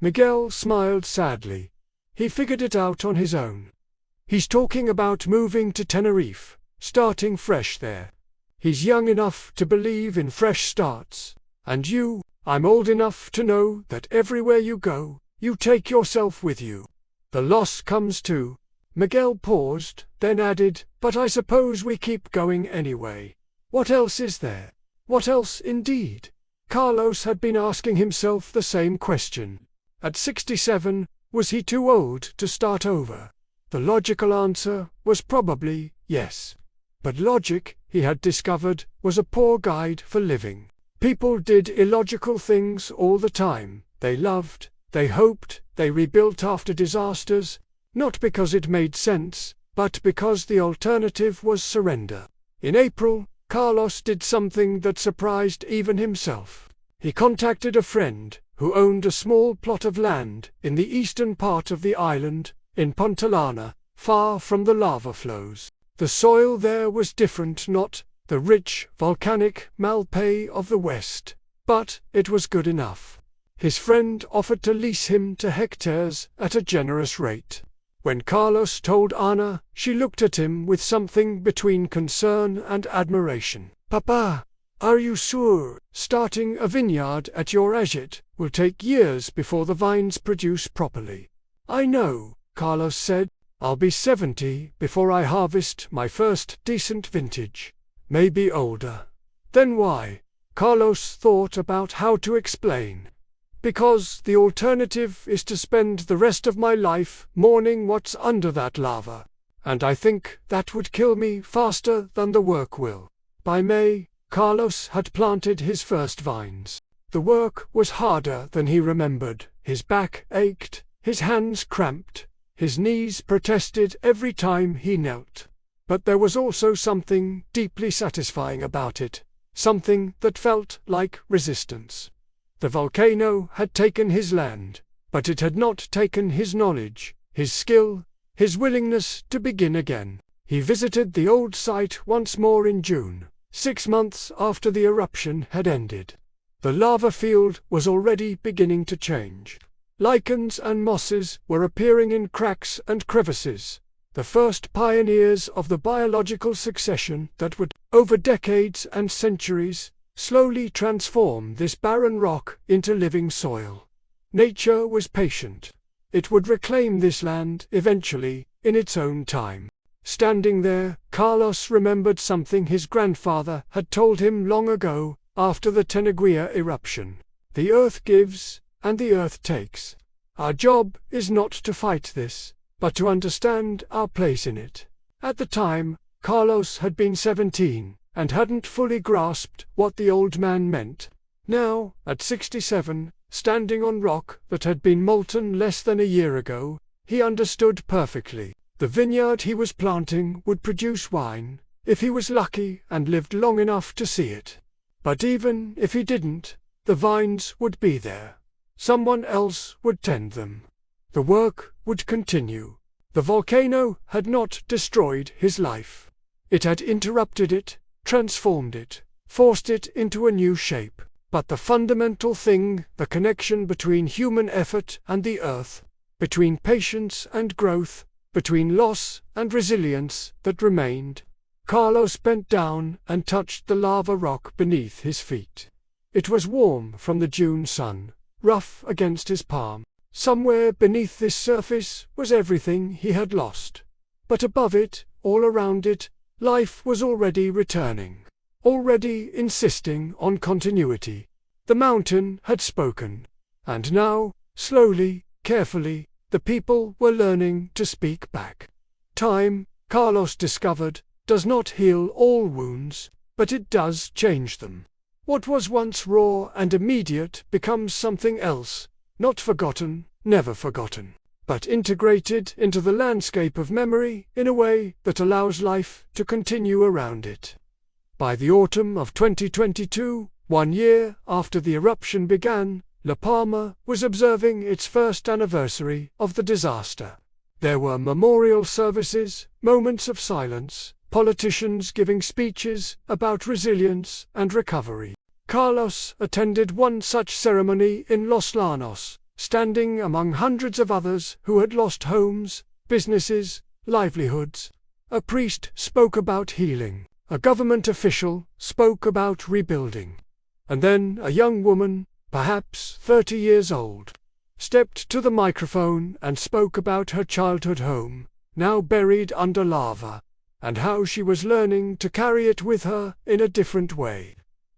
Miguel smiled sadly. He figured it out on his own. He's talking about moving to Tenerife, starting fresh there. He's young enough to believe in fresh starts. And you, I'm old enough to know that everywhere you go, you take yourself with you. The loss comes too. Miguel paused, then added, "But I suppose we keep going anyway. What else is there? What else indeed?" Carlos had been asking himself the same question. At 67, was he too old to start over? The logical answer was probably yes. But logic, he had discovered, was a poor guide for living. People did illogical things all the time. They loved, they hoped, they rebuilt after disasters, not because it made sense, but because the alternative was surrender. In April, Carlos did something that surprised even himself. He contacted a friend who owned a small plot of land in the eastern part of the island, in Pontellana, far from the lava flows. The soil there was different, not the rich, volcanic Malpais of the west, but it was good enough. His friend offered to lease him to hectares at a generous rate. When Carlos told Anna, she looked at him with something between concern and admiration. "Papa, are you sure? Starting a vineyard at your age will take years before the vines produce properly." "I know," Carlos said. "I'll be 70 before I harvest my first decent vintage. Maybe older." Then why? Carlos thought about how to explain. "Because the alternative is to spend the rest of my life mourning what's under that lava. And I think that would kill me faster than the work will." By May, Carlos had planted his first vines. The work was harder than he remembered. His back ached, his hands cramped, his knees protested every time he knelt. But there was also something deeply satisfying about it, something that felt like resistance. The volcano had taken his land, but it had not taken his knowledge, his skill, his willingness to begin again. He visited the old site once more in June, 6 months after the eruption had ended. The lava field was already beginning to change. Lichens and mosses were appearing in cracks and crevices, the first pioneers of the biological succession that would, over decades and centuries, slowly transform this barren rock into living soil. Nature was patient. It would reclaim this land eventually, in its own time. Standing there, Carlos remembered something his grandfather had told him long ago, after the Tenaguilla eruption. "The earth gives, and the earth takes. Our job is not to fight this, but to understand our place in it." At the time, Carlos had been 17, and hadn't fully grasped what the old man meant. Now, at 67, standing on rock that had been molten less than a year ago, he understood perfectly. The vineyard he was planting would produce wine, if he was lucky and lived long enough to see it. But even if he didn't, the vines would be there. Someone else would tend them. The work would continue. The volcano had not destroyed his life. It had interrupted it, transformed it, forced it into a new shape. But the fundamental thing, the connection between human effort and the earth, between patience and growth, between loss and resilience, that remained. Carlos bent down and touched the lava rock beneath his feet. It was warm from the June sun, rough against his palm. Somewhere beneath this surface was everything he had lost. But above it, all around it, life was already returning, already insisting on continuity. The mountain had spoken. And now, slowly, carefully, the people were learning to speak back. Time, Carlos discovered, does not heal all wounds, but it does change them. What was once raw and immediate becomes something else, not forgotten, never forgotten, but integrated into the landscape of memory in a way that allows life to continue around it. By the autumn of 2022, 1 year after the eruption began, La Palma was observing its first anniversary of the disaster. There were memorial services, moments of silence, politicians giving speeches about resilience and recovery. Carlos attended one such ceremony in Los Llanos, standing among hundreds of others who had lost homes, businesses, livelihoods. A priest spoke about healing. A government official spoke about rebuilding. And then a young woman, perhaps 30 years old, stepped to the microphone and spoke about her childhood home, now buried under lava, and how she was learning to carry it with her in a different way.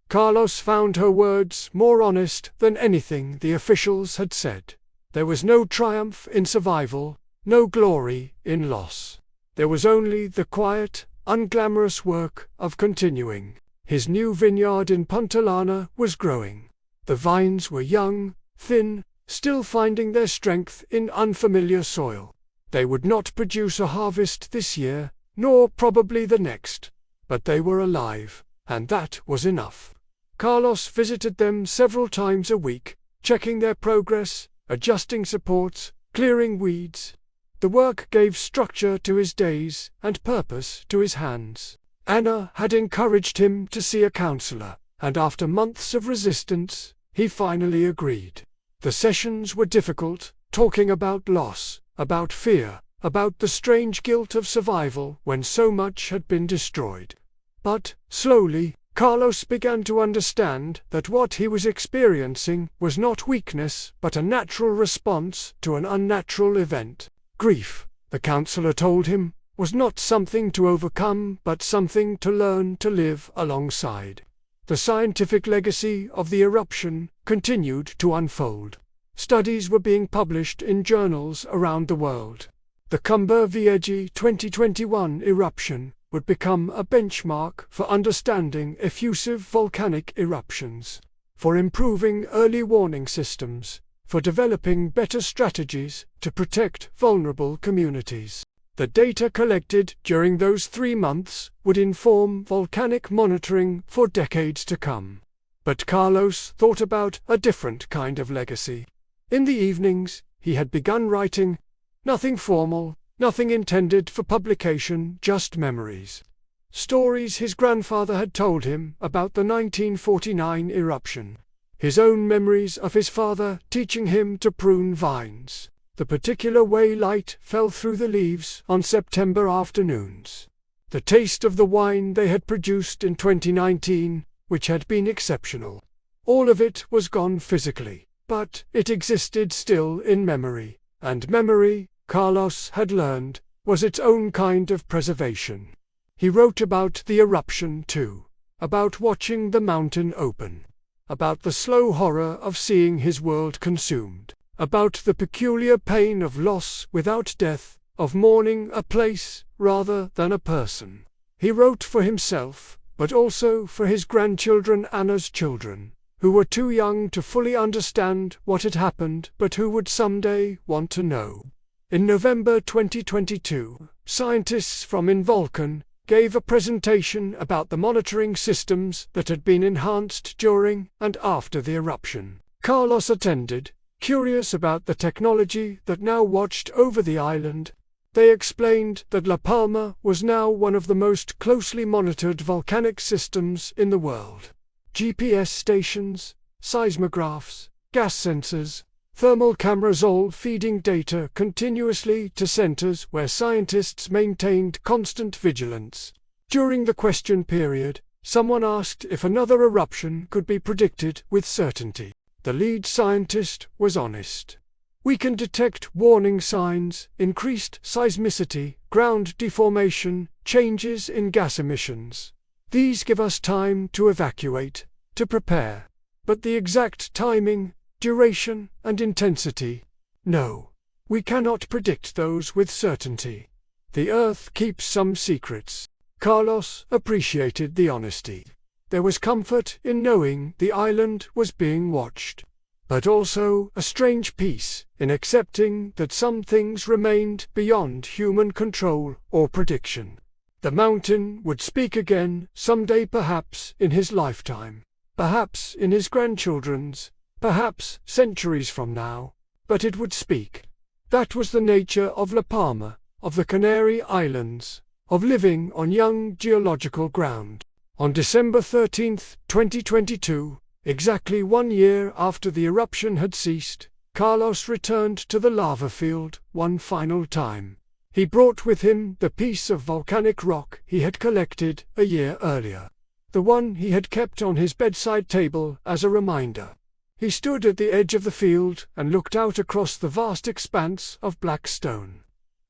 Carlos found her words more honest than anything the officials had said. There was no triumph in survival, no glory in loss. There was only the quiet, unglamorous work of continuing. His new vineyard in Punta Llana was growing. The vines were young, thin, still finding their strength in unfamiliar soil. They would not produce a harvest this year, nor probably the next, but they were alive, and that was enough. Carlos visited them several times a week, checking their progress, adjusting supports, clearing weeds. The work gave structure to his days and purpose to his hands. Anna had encouraged him to see a counselor, and after months of resistance, he finally agreed. The sessions were difficult, talking about loss, about fear, about the strange guilt of survival when so much had been destroyed. But, slowly, Carlos began to understand that what he was experiencing was not weakness but a natural response to an unnatural event. Grief, the counselor told him, was not something to overcome but something to learn to live alongside. The scientific legacy of the eruption continued to unfold. Studies were being published in journals around the world. The Cumbre Vieja 2021 eruption would become a benchmark for understanding effusive volcanic eruptions, for improving early warning systems, for developing better strategies to protect vulnerable communities. The data collected during those 3 months would inform volcanic monitoring for decades to come. But Carlos thought about a different kind of legacy. In the evenings, he had begun writing. Nothing formal, nothing intended for publication, just memories. Stories his grandfather had told him about the 1949 eruption. His own memories of his father teaching him to prune vines, the particular way light fell through the leaves on September afternoons. The taste of the wine they had produced in 2019, which had been exceptional. All of it was gone physically, but it existed still in memory, and memory, Carlos had learned, was its own kind of preservation. He wrote about the eruption too, about watching the mountain open, about the slow horror of seeing his world consumed, about the peculiar pain of loss without death, of mourning a place rather than a person. He wrote for himself, but also for his grandchildren, Anna's children, who were too young to fully understand what had happened but who would someday want to know. In November 2022, scientists from Involcan gave a presentation about the monitoring systems that had been enhanced during and after the eruption. Carlos attended, curious about the technology that now watched over the island. They explained that La Palma was now one of the most closely monitored volcanic systems in the world. GPS stations, seismographs, gas sensors, thermal cameras all feeding data continuously to centers where scientists maintained constant vigilance. During the question period, someone asked if another eruption could be predicted with certainty. The lead scientist was honest. We can detect warning signs, increased seismicity, ground deformation, changes in gas emissions. These give us time to evacuate, to prepare. But the exact timing, duration, and intensity? No. We cannot predict those with certainty. The Earth keeps some secrets. Carlos appreciated the honesty. There was comfort in knowing the island was being watched, but also a strange peace in accepting that some things remained beyond human control or prediction. The mountain would speak again someday, perhaps in his lifetime, perhaps in his grandchildren's, perhaps centuries from now, but it would speak. That was the nature of La Palma, of the Canary Islands, of living on young geological ground. On December 13, 2022, exactly 1 year after the eruption had ceased, Carlos returned to the lava field one final time. He brought with him the piece of volcanic rock he had collected a year earlier, the one he had kept on his bedside table as a reminder. He stood at the edge of the field and looked out across the vast expanse of black stone,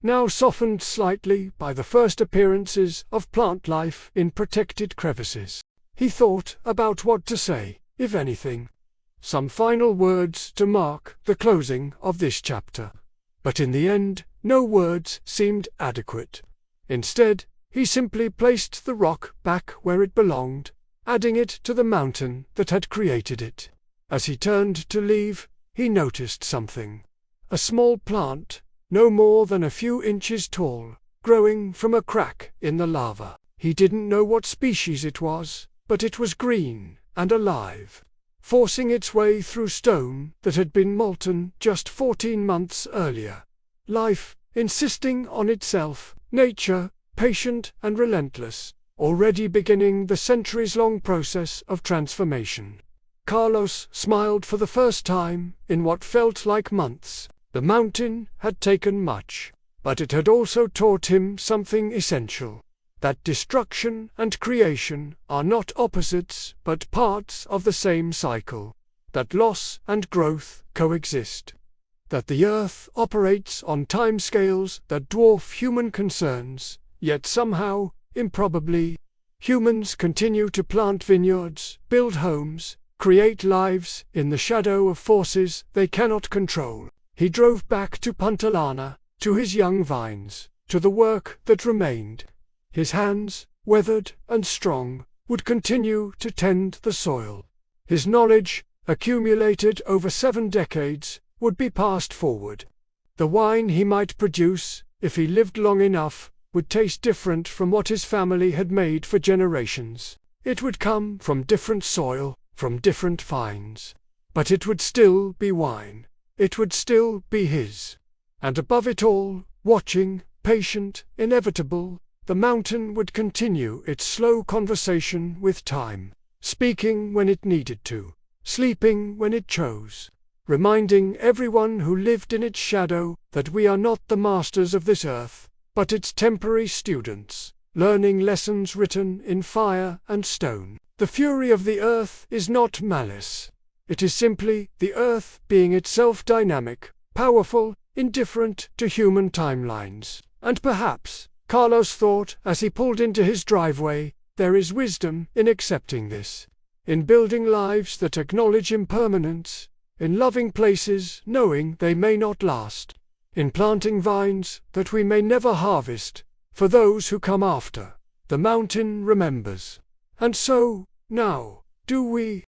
now softened slightly by the first appearances of plant life in protected crevices. He thought about what to say, if anything. Some final words to mark the closing of this chapter. But in the end, no words seemed adequate. Instead, he simply placed the rock back where it belonged, adding it to the mountain that had created it. As he turned to leave, he noticed something. A small plant, no more than a few inches tall, growing from a crack in the lava. He didn't know what species it was, but it was green and alive, forcing its way through stone that had been molten just 14 months earlier. Life, insisting on itself, nature, patient and relentless, already beginning the centuries-long process of transformation. Carlos smiled for the first time in what felt like months. The mountain had taken much, but it had also taught him something essential: that destruction and creation are not opposites but parts of the same cycle, that loss and growth coexist, that the earth operates on timescales that dwarf human concerns, yet somehow, improbably, humans continue to plant vineyards, build homes, create lives in the shadow of forces they cannot control. He drove back to Punta Lana, to his young vines, to the work that remained. His hands, weathered and strong, would continue to tend the soil. His knowledge, accumulated over 7 decades, would be passed forward. The wine he might produce, if he lived long enough, would taste different from what his family had made for generations. It would come from different soil, from different vines. But it would still be wine. It would still be his. And above it all, watching, patient, inevitable, the mountain would continue its slow conversation with time, speaking when it needed to, sleeping when it chose, reminding everyone who lived in its shadow that we are not the masters of this earth, but its temporary students, learning lessons written in fire and stone. The fury of the earth is not malice. It is simply the earth being itself dynamic, powerful, indifferent to human timelines. And perhaps, Carlos thought as he pulled into his driveway, there is wisdom in accepting this, in building lives that acknowledge impermanence, in loving places knowing they may not last, in planting vines that we may never harvest, for those who come after. The mountain remembers. And so, now, do we.